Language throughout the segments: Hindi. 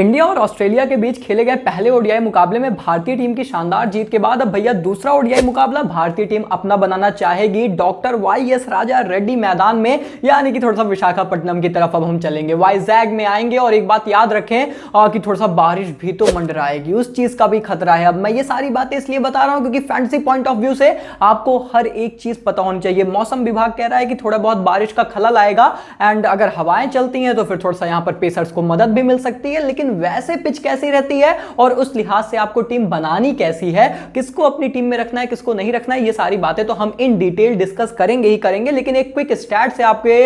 इंडिया और ऑस्ट्रेलिया के बीच खेले गए पहले ओडीआई मुकाबले में भारतीय टीम की शानदार जीत के बाद अब भैया दूसरा ओडीआई मुकाबला भारतीय टीम अपना बनाना चाहेगी डॉक्टर वाईएस राजा रेड्डी मैदान में, यानी कि थोड़ा सा विशाखापट्टनम की तरफ अब हम चलेंगे, वाइजैग में आएंगे। और एक बात याद रखें कि थोड़ा सा बारिश भी तो मंडराएगी, उस चीज का भी खतरा है। अब मैं ये सारी बातें इसलिए बता रहा हूं क्योंकि फैंटेसी पॉइंट ऑफ व्यू से आपको हर एक चीज पता होनी चाहिए। मौसम विभाग कह रहा है कि थोड़ा बहुत बारिश का खलल आएगा एंड अगर हवाएं चलती हैं तो फिर थोड़ा सा यहां पर पेसर्स को मदद भी मिल सकती है। लेकिन वैसे पिच कैसी रहती है और उस लिहाज से आपको टीम बनानी कैसी है, किसको अपनी टीम में रखना है किसको नहीं रखना है, ये सारी बातें तो हम इन डिटेल डिस्कस करेंगे ही करेंगे। लेकिन एक क्विक स्टैट से आपके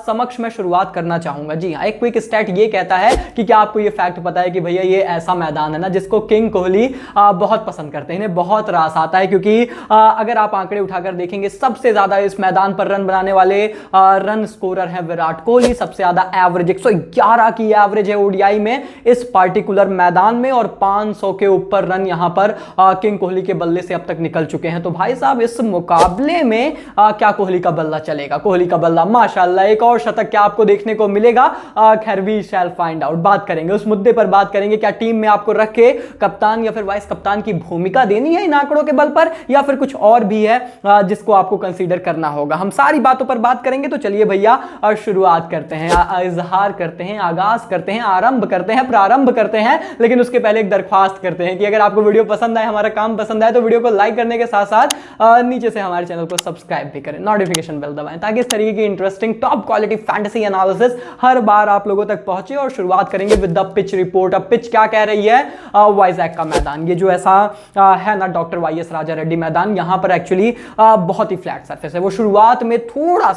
समक्ष में शुरुआत करना चाहूंगा। जी हाँ, एक क्विक स्टैट ये कहता है कि क्या आपको ये फैक्ट पता है कि भैया ये ऐसा मैदान है ना जिसको किंग कोहली बहुत पसंद करते हैं, इन्हें बहुत रास आता है। क्योंकि अगर आप आंकड़े उठाकर देखेंगे सबसे ज्यादा इस मैदान पर रन बनाने वाले रन स्कोरर हैं विराट कोहली। सबसे ज्यादा एवरेज 111 की एवरेज है ओडीआई में इस पार्टिकुलर मैदान में और 500 के ऊपर रन यहां पर किंग कोहली के बल्ले से अब तक निकल चुके हैं। तो भाई साहब इस मुकाबले में क्या कोहली का बल्ला चलेगा? कोहली का बल्ला माशाल्लाह, एक और शतक क्या आपको देखने को मिलेगा? खैर वी शैल फाइंड आउट। बात करेंगे उस मुद्दे पर, बात करेंगे क्या टीम में आपको रख के कप्तान या फिर वाइस कप्तान की भूमिका देनी है इन आंकड़ों के बल पर, या फिर कुछ और भी है जिसको आपको कंसीडर करना होगा। हम सारी बातों पर बात करेंगे। तो चलिए भैया शुरुआत करते हैं, इजहार करते हैं, आगाज करते हैं, आरंभ करते हैं, प्रारंभ करते हैं। लेकिन उसके पहले एक दरख्वास्त करते हैं कि अगर आपको वीडियो पसंद आए, हमारा काम पसंद आए, तो वीडियो को लाइक करने के साथ साथ नीचे से हमारे चैनल को सब्सक्राइब भी करें, नोटिफिकेशन बेल दबाएं ताकि इस तरीके की interesting top quality fantasy analysis हर बार आप लोगों तक पहुंचे। और शुरुआत करेंगे विद द पिच रिपोर्ट। अब पिच क्या कह रही है? वाइजैग का मैदान, ये जो ऐसा है ना डॉक्टर वाईएस राजा रेड्डी मैदान, यहां पर एक्चुअली बहुत ही फ्लैट सरफेस है। वो शुरुआत में थोड़ा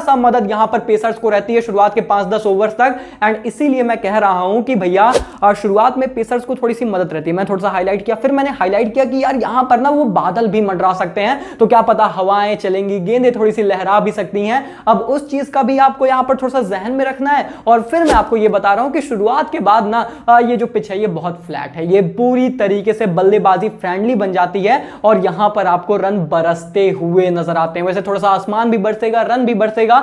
सा मदद यहां पर पेसर्स को रहती है शुरुआत के 5-10 ओवर्स तक। एंड इसीलिए मैं कह रहा हूं कि भैया शुरुआत में पेसर्स को थोड़ी सी मदद रहती है। मैं थोड़ा सा हाईलाइट किया, फिर मैंने हाईलाइट किया कि यार यहां पर ना वो बादल भी मंडरा सकते हैं, तो क्या पता हवाएं चलेंगी, गेंदें थोड़ी सी लहरा भी सकती हैं। अब उस चीज का भी आपको यहां पर थोड़ा सा जहन में रखना है। और फिर मैं आपको ये बता रहा हूं कि शुरुआत के बाद ना ये जो पिच है ये बहुत फ्लैट है, ये पूरी तरीके से बल्लेबाजी फ्रेंडली बन जाती है और यहां पर आपको रन बरसते हुए नजर आते हैं। वैसे थोड़ा सा आसमान भी बरसेगा, रन भी बरसेगा,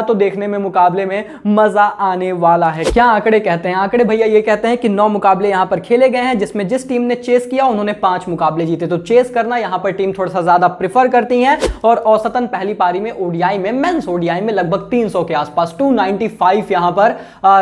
तो देखने में मुकाबले में मजा आने वाला है। क्या आंकड़े कहते हैं? आंकड़े भैया ये कहते हैं कि 9 मुकाबले यहां पर खेले गए हैं जिसमें जिस टीम ने चेस किया उन्होंने 5 मुकाबले जीते। तो चेस करना यहां पर टीम थोड़ा सा ज्यादा प्रेफर करती है और औसतन पहली पारी में ओडीआई में, मेंस ओडीआई में लगभग 300 के आसपास 295 यहां पर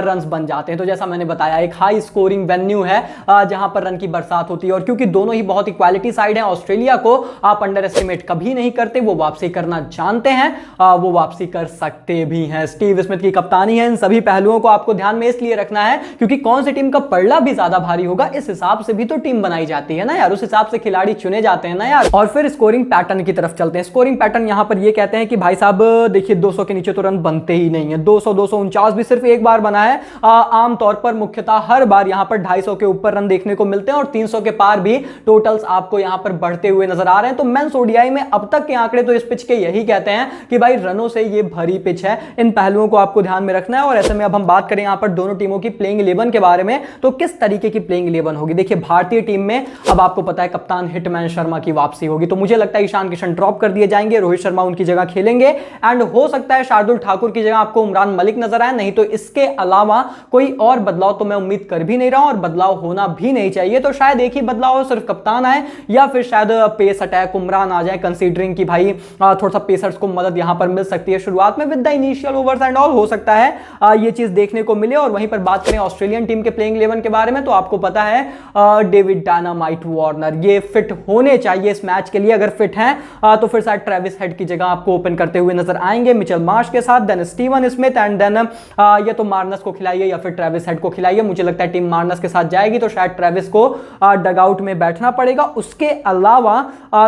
रन्स बन जाते हैं। तो जैसा मैंने बताया एक हाई स्कोरिंग वेन्यू है जहां पर रन की बरसात होती है। और क्योंकि दोनों ही बहुत ही क्वालिटी साइड है, ऑस्ट्रेलिया को आप अंडर एस्टिमेट कभी नहीं करते, वो वापसी करना जानते हैं, वो वापसी कर सकते भी हैं। स्टीव स्मिथ की कप्तानी है, इन सभी पहलुओं को आपको ध्यान में इसलिए रखना है क्योंकि कौन सी टीम का पलड़ा भी ज्यादा भारी होगा इस हिसाब से भी तो टीम बनाई जाती है ना यार, उस हिसाब से खिलाड़ी चुने जाते हैं ना यार। और फिर स्कोरिंग पैटर्न की तरफ चलते हैं। स्कोरिंग पैटर्न यहां पर ये कहते हैं कि भाई साहब देखिए 200 के नीचे तो रन बनते ही नहीं है। 249 भी सिर्फ एक बार बना है। आमतौर पर मुख्यतः हर बार यहां पर 250 के ऊपर रन देखने को मिलते हैं और 300 के पार भी टोटल्स आपको यहां पर बढ़ते हुए नजर आ रहे हैं। तो मेंस ओडीआई में अब तक के आंकड़े तो इस पिच के यही कहते हैं कि भाई रनों से ये भरी पिच है। इन पहलुओं को आपको ध्यान में रखना है। और ऐसे में अब हम बात करें यहां पर दोनों टीमों की प्लेइंग 11 के बारे में, तो किस तरीके की प्लेइंग 11 होगी? देखिए भारतीय टीम में अब आपको पता है कप्तान हिटमैन शर्मा की वापसी होगी, तो मुझे लगता है ईशान किशन ड्रॉप कर दिए जाएंगे, रोहित शर्मा उनकी जगह खेलेंगे एंड हो सकता है शार्दुल ठाकुर की जगह आपको उमरान मलिक नजर आए। नहीं तो इसके अलावा कोई और बदलाव तो मैं उम्मीद कर भी नहीं रहा हूं और बदलाव होना भी नहीं चाहिए। तो शायद एक ही बदलाव हो, सिर्फ कप्तान आए या फिर शायद पेस अटैक उमरान आ जाए, कंसीडरिंग कि भाई थोड़ा सा पेसर्स को मदद यहां पर मिल सकती है शुरुआत में with the initial overs and all, हो सकता है ये चीज देखने को मिले। और वहीं पर बात करें ऑस्ट्रेलियन टीम के प्लेइंग 11 के बारे में, तो आपको पता है डेविड डायनामाइट वार्नर ये फिट होने चाहिए इस मैच के लिए। अगर फिट हैं तो फिर शायद ट्रेविस हेड की जगह आपको ओपन करते हुए नजर आएंगे मिचेल मार्श के साथ, then Steven Smith and then या तो मार्नस को खिलाइए या फिर ट्रेविस हेड को खिलाइए। मुझे लगता है टीम मार्नस के साथ जाएगी तो शायद ट्रेविस को डगआउट में बैठना पड़ेगा। उसके अलावा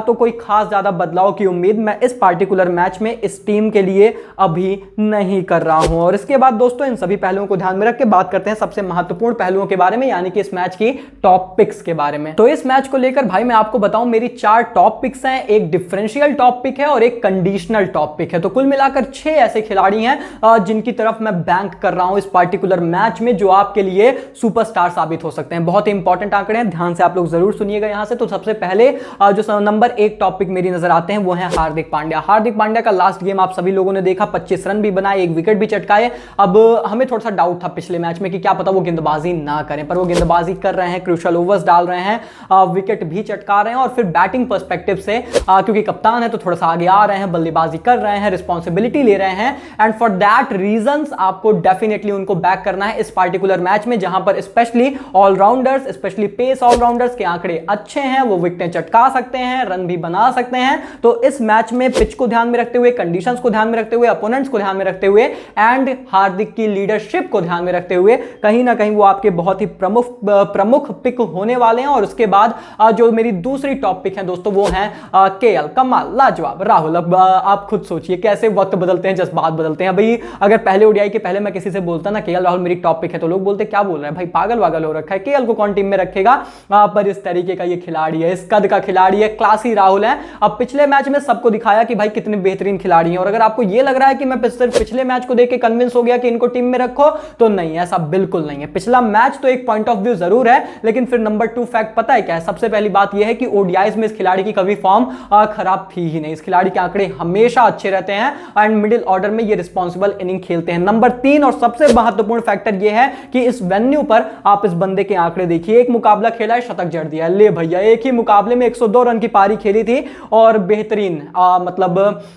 तो कोई खास ज्यादा बदलाव की उम्मीद मैं इस पार्टिकुलर मैच में इस टीम के लिए अभी नहीं कर रहा हूं। और इसके बाद दोस्तों इन सभी पहलुओं को ध्यान में रख के बात करते हैं सबसे महत्वपूर्ण पहलुओं के बारे में, यानी कि इस मैच की टॉप पिक्स के बारे में। तो इस मैच को लेकर भाई मैं आपको बताऊं मेरी 4 टॉप पिक्स हैं, एक डिफरेंशियल टॉप पिक है और एक कंडीशनल टॉप पिक है। तो कुल मिलाकर 6 ऐसे खिलाड़ी हैं जिनकी तरफ मैं बैंक कर रहा हूं इस पार्टिकुलर मैच में, जो आपके लिए सुपरस्टार साबित हो सकते हैं। बहुत ही इंपॉर्टेंट आंकड़े हैं, ध्यान से आप लोग जरूर सुनिएगा यहां से। तो सबसे पहले जो नंबर 1 टॉपिक मेरी नजर आते हैं वो है हार्दिक पांड्या। हार्दिक पांड्या का लास्ट गेम आप सभी लोगों ने देखा, 25 रन भी बनाए, 1 विकेट भी चटकाए। अब हमें थोड़ा सा डाउट था पिछले मैच में कि क्या पता वो गेंदबाजी ना करें, पर वो गेंदबाजी कर रहे हैं, क्रूशल ओवर्स डाल रहे हैं, विकेट भी चटका रहे हैं और फिर बैटिंग पर्सपेक्टिव से क्योंकि कप्तान है तो थोड़ा सा आगे आ रहे हैं, बल्लेबाजी कर रहे हैं, रिस्पॉन्सिबिलिटी ले रहे हैं एंड फॉर दैट रीजंस आपको डेफिनेटली उनको बैक करना है इस पार्टिकुलर मैच में, जहां पर specially allrounders, specially pace allrounders के आंकड़े अच्छे हैं, वो विकेटें चटका सकते हैं, रन भी बना सकते हैं। तो इस मैच में पिच को ध्यान में रखते हुए, कंडीशंस को ध्यान में रखते हुए, अपोनेंट्स को ध्यान में रखते हुए एंड हार्दिक की लीडरशिप को ध्यान में रखते हुए कहीं ना कहीं वो आपके बहुत ही प्रमुख पिक होने वाले हैं। और उसके बाद जो मेरी दूसरी टॉप पिक है दोस्तों वो है केएल, कमाल, लाजवाब, राहुल। अब आप खुद सोचिए कैसे वक्त बदलते हैं, जज्बात बदलते हैं भाई। अगर पहले ओडीआई के पहले मैं किसी से बोलता ना केएल राहुल मेरी टॉप पिक है तो लोग बोलते क्या बोल रहे हैं भाई, पागल वागल हो रखा है, केएल को कौन टीम में रखेगा। पर इस तरीके का ये खिलाड़ी है, इस कद का खिलाड़ी है, क्लासी राहुल है। अब पिछले मैच में सबको दिखाया कि भाई कितने बेहतरीन खिलाड़ी हैं और अगर आपको ये लग रहा है कि मैं सिर्फ पिछले मैच को देख के कन्विंस हो गया कि इनको टीम में रखो, तो नहीं, ऐसा बिल्कुल नहीं है। पिछला मैच तो एक पॉइंट ऑफ व्यू जरूर है, लेकिन फिर नंबर 2 फैक्ट पता है क्या है? सबसे पहली बात यह है कि ओडीआईज में इस खिलाड़ी की कभी फॉर्म खराब थी ही नहीं। इस खिलाड़ी के आंकड़े हमेशा अच्छे रहते हैं एंड मिडिल ऑर्डर में ये रिस्पॉन्सिबल इनिंग खेलते हैं। नंबर 3 और सबसे महत्वपूर्ण फैक्टर यह है कि इस वेन्यू पर आप इस बंदे के आंकड़े देखिए। एक मुकाबला खेला है, शतक जड़ दिया, ले भैया, एक ही मुकाबले में 102 रन की पारी खेली थी और बेहतरीन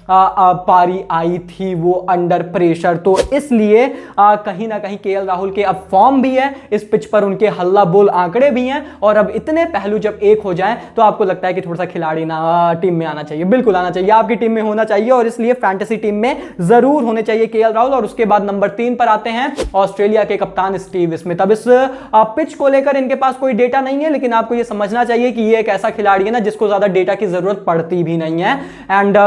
पारी आई थी वो अंडर प्रेशर। तो इसलिए कहीं ना कहीं केएल राहुल के अब फॉर्म भी है, इस पिच पर उनके हल्ला बोल आंकड़े भी हैं और अब इतने पहलू जब एक हो जाएं तो आपको लगता है कि थोड़ा सा खिलाड़ी ना टीम में आना चाहिए, बिल्कुल आना चाहिए, आपकी टीम में होना चाहिए और इसलिए फैंटेसी टीम में जरूर होने चाहिए केएल राहुल। और उसके बाद नंबर 3 पर आते हैं ऑस्ट्रेलिया के कप्तान स्टीव स्मिथ। अब इस पिच को लेकर इनके पास कोई डेटा नहीं है, लेकिन आपको यह समझना चाहिए कि ये एक ऐसा खिलाड़ी है ना जिसको ज्यादा डेटा की जरूरत पड़ती भी नहीं है and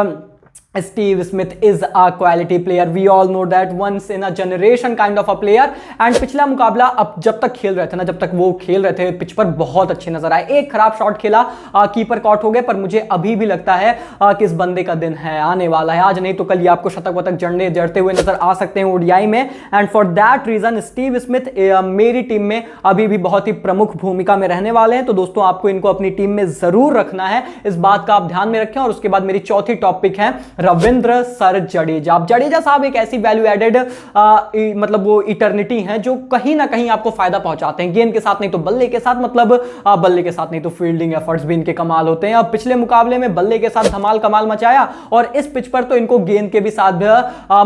Steve Smith is a quality player. We all know that, once in a generation kind of a player. And पिछला मुकाबला अब जब तक खेल रहे थे ना, जब तक वो खेल रहे थे पिच पर बहुत अच्छे नजर आए। एक खराब शॉट खेला, कीपर कॉट हो गए, पर मुझे अभी भी लगता है कि इस बंदे का दिन है, आने वाला है, आज नहीं तो कल ये आपको शतक वतक जड़ते हुए नजर आ सकते हैं ओडीआई में। And for that reason Steve Smith मेरी टीम में अभी भी बहुत ही प्रमुख भूमिका में रहने वाले हैं। तो दोस्तों आपको इनको अपनी टीम में जरूर रखना है, इस बात का आप ध्यान में रखें। और उसके बाद मेरी चौथी टॉपिक है रविंद्र सर जडेजा। जडेजा साहब एक ऐसी वैल्यू एडेड मतलब वो इटर्निटी है जो कहीं ना कहीं आपको फायदा पहुंचाते हैं, गेंद के साथ नहीं तो बल्ले के साथ, मतलब बल्ले के साथ नहीं तो फील्डिंग एफर्ट्स भी इनके कमाल होते हैं। अब पिछले मुकाबले में बल्ले के साथ धमाल कमाल मचाया और इस पिच पर तो इनको गेंद के भी साथ भी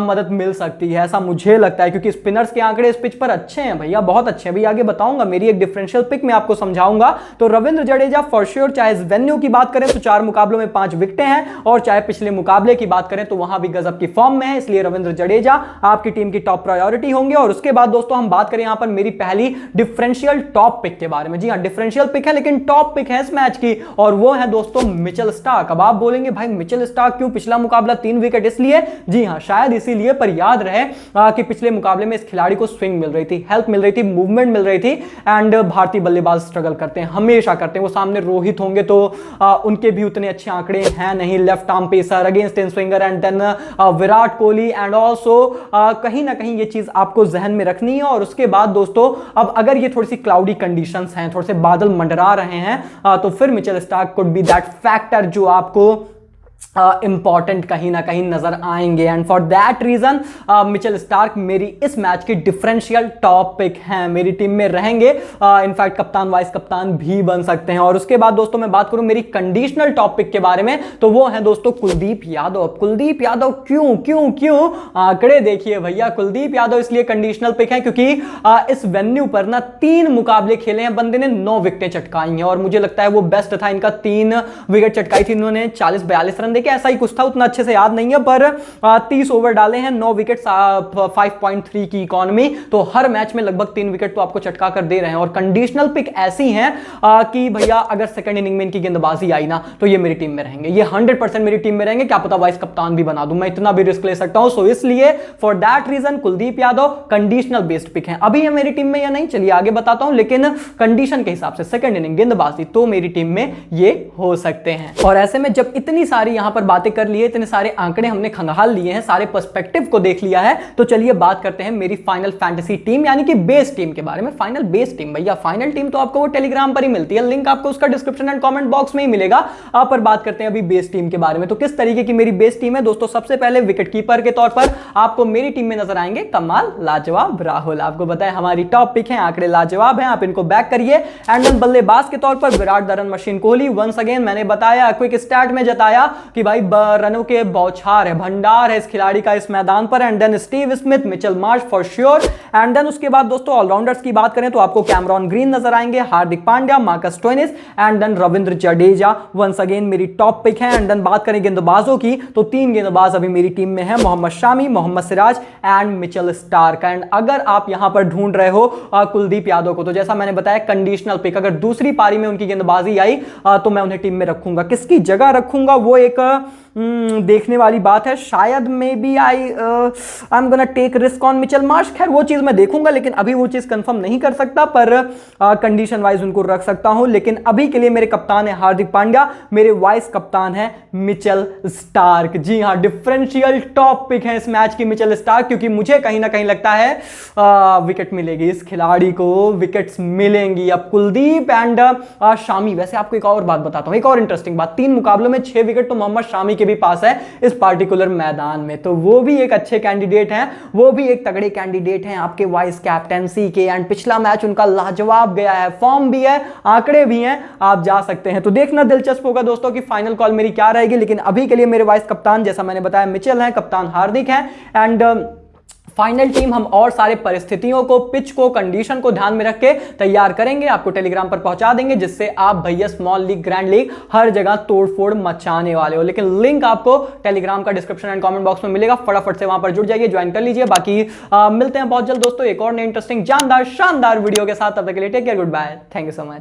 मदद मिल सकती है, ऐसा मुझे लगता है, क्योंकि स्पिनर्स के आंकड़े इस पिच पर अच्छे हैं भैया, बहुत अच्छे हैं। भी आगे बताऊंगा, मेरी एक डिफरेंशियल पिक में आपको समझाऊंगा। तो रविंद्र जडेजा फॉर श्योर, चाहे इस वेन्यू की बात करें तो 4 मुकाबलों में 5 विकेटें हैं और चाहे पिछले मुकाबले की बात करें तो वहां भी गजब की फॉर्म में है, इसलिए रविंद्र जडेजा आपकी टीम की टॉप प्रायोरिटी होंगे। और उसके बाद दोस्तों हम बात करें यहां पर मेरी पहली डिफरेंशियल टॉप पिक के बारे में। जी हां, डिफरेंशियल पिक है लेकिन टॉप पिक है इस मैच की, और वो है दोस्तों मिचेल स्टार्क। अब आप बोलेंगे भाई मिचेल स्टार्क क्यों, पिछला मुकाबला 3 विकेट, इसलिए? जी हां, शायद इसीलिए, पर याद रहे कि पिछले मुकाबले में इस खिलाड़ी को स्विंग मिल रही थी, हेल्प मिल रही थी, मूवमेंट मिल रही थी एंड भारतीय बल्लेबाज स्ट्रगल करते हैं, हमेशा करते हैं। वो सामने रोहित होंगे तो उनके भी उतने अच्छे आंकड़े हैं नहीं, left arm pacer against in swinger and then Virat Kohli and also कहीं ना कहीं ये चीज आपको जहन में रखनी है। और उसके बाद दोस्तों अब अगर ये थोड़ी सी क्लाउडी कंडीशंस हैं, थोड़े से बादल मंडरा रहे हैं, तो फिर Mitchell Starc could be that factor जो आपको इंपॉर्टेंट कहीं ना कहीं नजर आएंगे। And for that reason Mitchell Starc मेरी इस मैच की डिफरेंशियल टॉप पिक हैं, मेरी टीम में रहेंगे, इनफैक्ट कप्तान वाइस कप्तान भी बन सकते हैं। और उसके बाद दोस्तों मैं बात करूं मेरी कंडीशनल टॉप पिक के बारे में, तो वो है दोस्तों कुलदीप यादव। कुलदीप यादव क्यों क्यों क्यों, आंकड़े देखिए भैया, कुलदीप यादव इसलिए कंडीशनल पिक है क्योंकि इस वेन्यू पर ना 3 मुकाबले खेले हैं बंदे ने, 9 विकेटें चटकाई हैं और मुझे लगता है वो बेस्ट था इनका, 3 विकेट चटकाई थी इन्होंने, 40-42 रन देखिए ऐसा ही कुछ था, उतना अच्छे से याद नहीं है, पर 30 ओवर डाले हैं, 9 विकेट, 5.3 की इकोनॉमी, तो हर मैच में लगभग 3 विकेट तो आपको चटका कर दे रहे हैं। और कंडीशनल पिक ऐसी हैं कि भैया अगर सेकंड इनिंग में इनकी गेंदबाजी आई ना तो ये मेरी टीम में रहेंगे, ये 100% मेरी टीम में रहेंगे, क्या पता वाइस कप्तान भी बना दूं, मैं इतना भी रिस्क ले सकता हूं। सो इसलिए for that reason Kuldeep Yadav conditional based pick है। अभी ये मेरी टीम में या नहीं चलिए आगे बताता हूं, लेकिन कंडीशन के हिसाब से सेकंड इनिंग गेंदबाजी तो मेरी टीम में ये हो सकते हैं। और ऐसे में जब इतनी सारी यहां पर पर बातें कर लिए, इतने सारे आंकड़े हमने खंगाल लिए हैं, सारे पर्सपेक्टिव को देख लिया है, तो चलिए बात करते हैं मेरी फाइनल फैंटेसी टीम यानी कि बेस टीम के बारे में। फाइनल बेस टीम भैया, फाइनल टीम तो आपको वो टेलीग्राम पर ही मिलती है, लिंक आपको उसका डिस्क्रिप्शन एंड कमेंट बॉक्स में ही मिलेगा। आप पर बात करते हैं अभी बेस टीम के बारे में। तो किस तरीके की मेरी बेस टीम है दोस्तों, सबसे पहले विकेट कीपर के तौर पर आपको मेरी टीम में नजर आएंगे कमाल लाजवाब राहुल। आपको बताएं हमारी टॉप पिक है, आंकड़े लाजवाब हैं, आप इनको बैक करिए। एंड देन बल्लेबाज के तौर पर Virat the run machine Kohli. Once again मैंने बताया, क्विक स्टार्ट में जताया कि भाई रनों के बौछार है, भंडार है इस खिलाड़ी का इस मैदान पर। And then Steve Smith, Mitchell Marsh for sure. And then उसके बाद दोस्तों ऑलराउंडर्स की बात करें तो आपको कैमरॉन ग्रीन नजर आएंगे, Hardik Pandya, Marcus Stoinis and then Ravindra Jadeja once again मेरी टॉप पिक है। एंड देन बात करें गेंदबाजों की तो 3 गेंदबाज अभी मेरी टीम में है, Mohammed Shami, Mohammed Siraj and Mitchell Starc. And अगर आप यहां पर ढूंढ रहे हो कुलदीप यादव को, तो जैसा मैंने बताया कंडीशनल पिक, अगर दूसरी पारी में उनकी गेंदबाजी आई तो मैं उन्हें टीम में रखूंगा। किसकी जगह रखूंगा वो एक देखने वाली बात है। शायद maybe I am gonna take risk on Mitchell Marsh. खैर वो चीज मैं देखूंगा, लेकिन अभी वो चीज कंफर्म नहीं कर सकता, पर कंडीशन वाइज उनको रख सकता हूं। लेकिन अभी के लिए मेरे कप्तान है हार्दिक पांड्या, मेरे वाइस कप्तान है मिचेल स्टार्क। जी हां, डिफरेंशियल टॉप पिक है इस मैच की मिचेल स्टार्क, क्योंकि मुझे कहीं ना कहीं लगता है विकेट मिलेगी इस खिलाड़ी को, विकेट्स मिलेंगी। अब कुलदीप एंड शामी, वैसे आपको एक और बात बताता हूं, एक और इंटरेस्टिंग बात, 3 मुकाबलों में 6 विकेट तो मोहम्मद शामी के भी पास है इस पार्टिकुलर मैदान में, तो वो भी एक अच्छे कैंडिडेट हैं, वो भी एक तगड़े कैंडिडेट हैं आपके वाइस कैप्टेंसी के। एंड पिछला मैच उनका लाजवाब गया है, फॉर्म भी है, आंकड़े भी हैं, आप जा सकते हैं। तो देखना दिलचस्प होगा दोस्तों कि फाइनल कॉल मेरी क्या रहेगी। लेकिन अभी के लिए मेरे वाइस कप्तान जैसा मैंने बताया मिचेल है, कप्तान हार्दिक है। एंड फाइनल टीम हम और सारे परिस्थितियों को, पिच को, कंडीशन को ध्यान में रख के तैयार करेंगे, आपको टेलीग्राम पर पहुंचा देंगे, जिससे आप भैया स्मॉल लीग, ग्रैंड लीग हर जगह तोड़फोड़ मचाने वाले हो। लेकिन लिंक आपको टेलीग्राम का डिस्क्रिप्शन एंड कमेंट बॉक्स में मिलेगा, फटाफट से वहां पर जुड़ जाइए, ज्वाइन कर लीजिए। बाकी मिलते हैं बहुत जल्द दोस्तों एक और नए इंटरेस्टिंग, जानदार, शानदार वीडियो के साथ। तब तक के लिए take care, good bye, thank you so much.